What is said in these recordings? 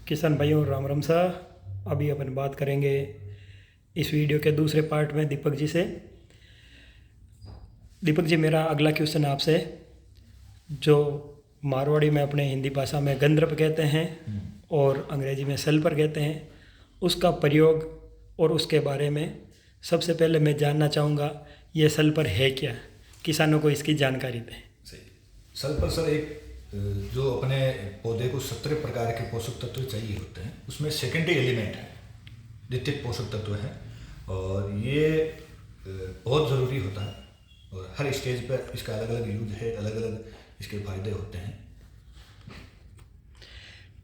किसान भाइयों राम राम सा। अभी अपन बात करेंगे इस वीडियो के दूसरे पार्ट में दीपक जी से। दीपक जी, मेरा अगला क्वेश्चन आपसे है, जो मारवाड़ी में अपने हिंदी भाषा में गंधर्व कहते हैं और अंग्रेजी में सल्फर कहते हैं, उसका प्रयोग और उसके बारे में सबसे पहले मैं जानना चाहूँगा, ये सल्फर है क्या? किसानों को इसकी जानकारी दें। सही। सल्फर सर एक जो अपने पौधे को 17 प्रकार के पोषक तत्व चाहिए होते हैं, उसमें सेकेंडरी एलिमेंट है, द्वितीयक पोषक तत्व है और ये बहुत ज़रूरी होता है और हर स्टेज पर इसका अलग अलग यूज है, अलग अलग इसके फायदे होते हैं।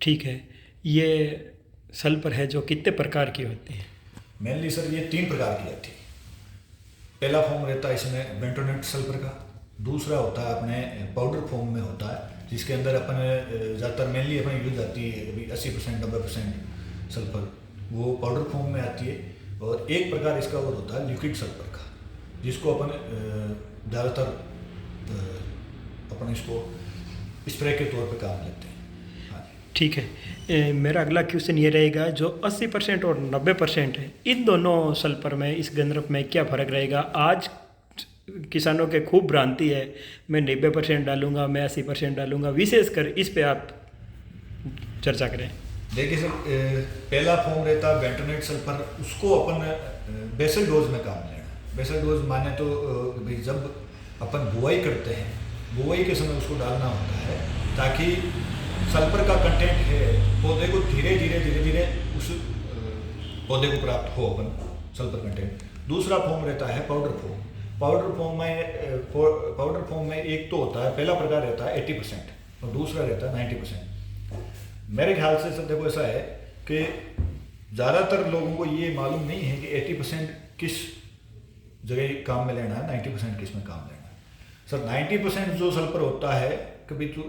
ठीक है, ये सल्फर है जो कितने प्रकार की होती है? मेनली सर ये 3 प्रकार की आती है। पहला फॉर्म रहता है इसमें बेंटोनेट सल्फर का, दूसरा होता है अपने पाउडर फॉर्म में होता है, जिसके अंदर अपन ज़्यादातर मेनली अपने यूज आती है अभी 80% 90% सल्फर, वो पाउडर फॉर्म में आती है। और एक प्रकार इसका और होता है लिक्विड सल्फर का, जिसको अपन ज़्यादातर अपन इसको स्प्रे के तौर पे काम लेते हैं। हाँ। ठीक है, मेरा अगला क्वेश्चन ये रहेगा, जो 80% और 90% है, इन दोनों सल्फर में, इस गंधर्व में क्या फ़र्क रहेगा? आज किसानों के खूब भ्रांति है, मैं 90% डालूंगा, मैं 80% डालूंगा, विशेषकर इस पे आप चर्चा करें। देखिए सर, पहला फॉर्म रहता है बेंटोनेट सल्फर, उसको अपन बेसल डोज में काम लेना। बेसल डोज माने तो भाई जब अपन बुआई करते हैं, बुआई के समय उसको डालना होता है, ताकि सल्फर का कंटेंट है पौधे को धीरे धीरे उस पौधे को प्राप्त हो अपन सल्फर कंटेंट। दूसरा फॉर्म रहता है पाउडर फॉर्म। पाउडर फॉर्म में एक तो होता है, पहला प्रकार रहता है 80% और दूसरा रहता है 90%। मेरे ख्याल से सर देखो ऐसा है कि ज़्यादातर लोगों को ये मालूम नहीं है कि 80% किस जगह काम में लेना है, 90% किस में काम लेना है। सर 90% जो सल्फर होता है, कभी तो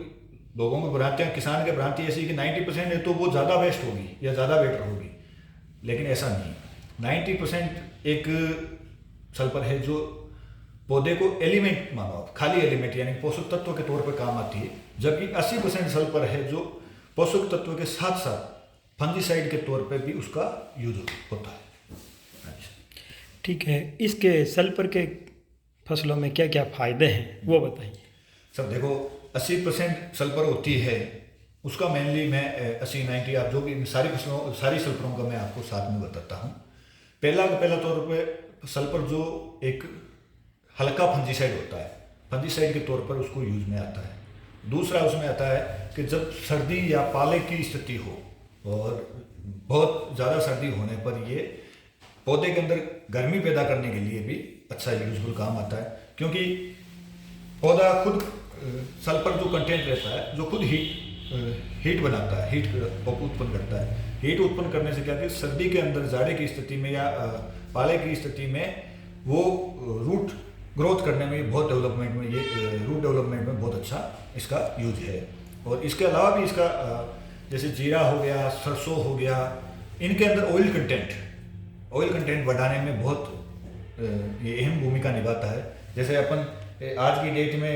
लोगों को भ्रांतियाँ, किसान के भ्रांति ऐसी कि 90% है तो वो ज़्यादा बेस्ट होगी या ज़्यादा बेटर होगी, लेकिन ऐसा नहीं। 90% एक सल्फर है जो पौधे को एलिमेंट मानो आप, खाली एलिमेंट यानी पोषक तत्व के तौर पर काम आती है, जबकि 80% सल्फर है जो पोषक तत्व के साथ साथ फंजीसाइड के तौर पर भी उसका यूज होता है। अच्छा। ठीक है, इसके सल्फर के फसलों में क्या क्या फ़ायदे हैं वो बताइए। सर देखो 80% सल्फर होती है, उसका मेनली मैं 80-90 आप जो भी सारी सल्फरों का मैं आपको साथ में बताता हूँ। पहला तौर पे सल्फर जो एक हल्का फंजीसाइड होता है, फंजीसाइड के तौर पर उसको यूज में आता है। दूसरा उसमें आता है कि जब सर्दी या पाले की स्थिति हो और बहुत ज़्यादा सर्दी होने पर ये पौधे के अंदर गर्मी पैदा करने के लिए भी अच्छा यूजफुल काम आता है, क्योंकि पौधा खुद सल्फर जो कंटेंट रहता है, जो खुद हीट बनाता है, हीट उत्पन्न करता है। हीट उत्पन्न करने से क्या कि सर्दी के अंदर जाड़े की स्थिति में या पाले की स्थिति में वो रूट ग्रोथ करने में बहुत डेवलपमेंट में, ये रूट डेवलपमेंट में बहुत अच्छा इसका यूज है। और इसके अलावा भी इसका जैसे जीरा हो गया, सरसों हो गया, इनके अंदर ऑयल कंटेंट बढ़ाने में बहुत ये अहम भूमिका निभाता है। जैसे अपन आज की डेट में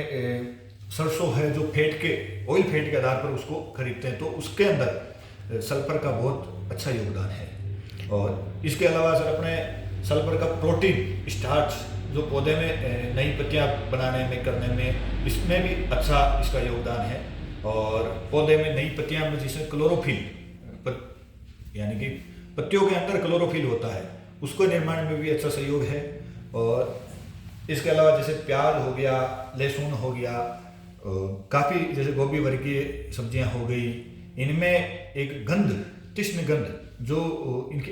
सरसों है जो ऑयल फैट के आधार पर उसको खरीदते हैं, तो उसके अंदर सल्फर का बहुत अच्छा योगदान है। और इसके अलावा सर अपने सल्फर का प्रोटीन स्टार्च जो पौधे में नई पत्तियां बनाने में करने में, इसमें भी अच्छा इसका योगदान है। और पौधे में नई पत्तियां में जिसे क्लोरोफिल यानी कि पत्तियों के अंदर क्लोरोफिल होता है, उसको निर्माण में भी अच्छा सहयोग है। और इसके अलावा जैसे प्याज हो गया, लहसुन हो गया, काफ़ी जैसे गोभी वर्गीय सब्जियां हो गई, इनमें एक तीक्ष्ण गंध जो इनकी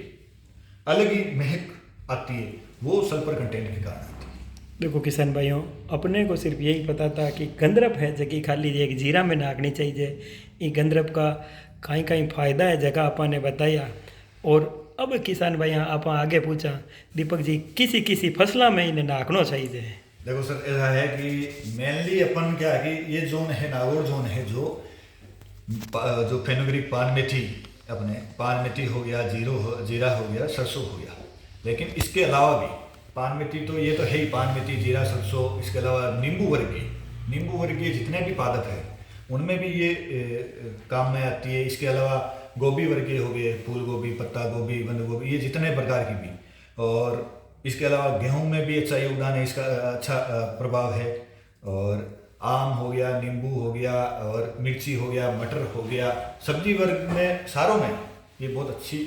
अलग ही महक आती है, वो सल्फर कंटेंट के कारण आती है। देखो किसान भाइयों, अपने को सिर्फ यही पता था कि गंधर्व है जगह खाली एक जीरा में नागनी चाहिए, ये गंधर्व का कहीं कहीं फ़ायदा है जगह आपा ने बताया। और अब किसान भाई आप आगे पूछा, दीपक जी किसी फसला में इन्हें नाकना चाहिए। देखो सर ऐसा है कि मेनली अपन क्या है कि ये जोन है, नागौर जोन है, जो फेनुग्रीक पान मेथी, अपने पान मेथी हो गया, जीरा हो गया, सरसों हो गया, लेकिन इसके अलावा भी पान मेथी तो ये तो है ही, पान मेथी, जीरा, सरसों, इसके अलावा नींबू वर्गीय जितने भी पादप हैं उनमें भी ये काम में आती है। इसके अलावा गोभी वर्गीय हो गए, फूल गोभी, पत्ता गोभी, बंद गोभी, ये जितने प्रकार की भी। और इसके अलावा गेहूं में भी अच्छा योगदान है, इसका अच्छा प्रभाव है। और आम हो गया, नींबू हो गया, और मिर्ची हो गया, मटर हो गया, सब्जी वर्ग में सारों में ये बहुत अच्छी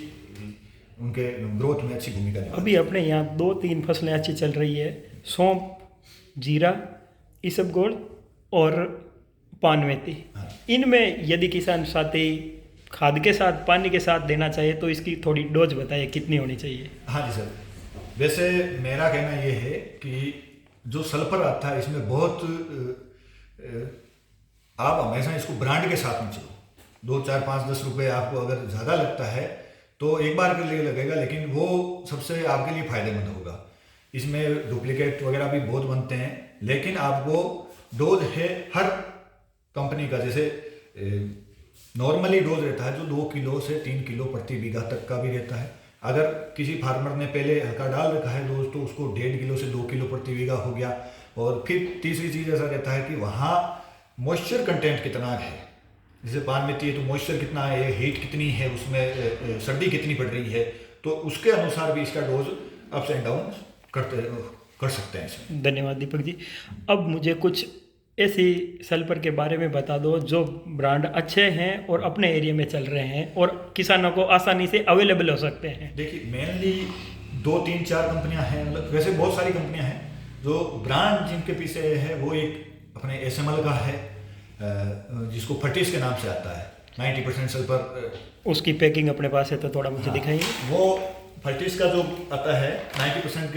उनके ग्रोथ में अच्छी भूमिका निभाती है। अभी अपने यहाँ 2-3 फसलें अच्छी चल रही है, सौंफ, जीरा, इसबगोल और पान मेथी। हाँ। इनमें यदि किसान साथी खाद के साथ, पानी के साथ देना चाहिए तो इसकी थोड़ी डोज बताइए कितनी होनी चाहिए। हाँ जी सर, वैसे मेरा कहना ये है कि जो सल्फर आता है इसमें बहुत आप हमेशा इसको ब्रांड के साथ में चलो। 2, 4, 5, 10 रुपए आपको अगर ज़्यादा लगता है तो एक बार के लिए लगेगा, लेकिन वो सबसे आपके लिए फ़ायदेमंद होगा। इसमें डुप्लीकेट वगैरह भी बहुत बनते हैं, लेकिन आपको डोज है हर कंपनी का, जैसे नॉर्मली डोज रहता है जो 2 किलो से 3 किलो प्रति बीघा तक का भी रहता है। अगर किसी फार्मर ने पहले हल्का डाल रखा है डोज तो उसको 1.5 किलो से 2 किलो प्रति बीघा हो गया। और फिर तीसरी चीज़ ऐसा रहता है कि वहाँ मॉइस्चर कंटेंट कितना है, जैसे पान मेथी है तो मॉइस्चर कितना है, हीट कितनी है, उसमें सर्दी कितनी पड़ रही है, तो उसके अनुसार भी इसका डोज अप्स एंड डाउन कर सकते हैं इसमें। धन्यवाद दीपक जी। अब मुझे कुछ ऐसी सल्फर के बारे में बता दो जो ब्रांड अच्छे हैं और अपने एरिया में चल रहे हैं और किसानों को आसानी से अवेलेबल हो सकते हैं। देखिए, मेनली 2, 3, 4 कंपनियां हैं, मतलब वैसे बहुत सारी कंपनियां हैं। जो ब्रांड जिनके पीछे है वो एक अपने SML का है, जिसको फर्टिस के नाम से आता है, 90% सल्फर। उसकी पैकिंग अपने पास है तो थोड़ा मुझे दिखाइए। वो फर्टिस का जो आता है 90%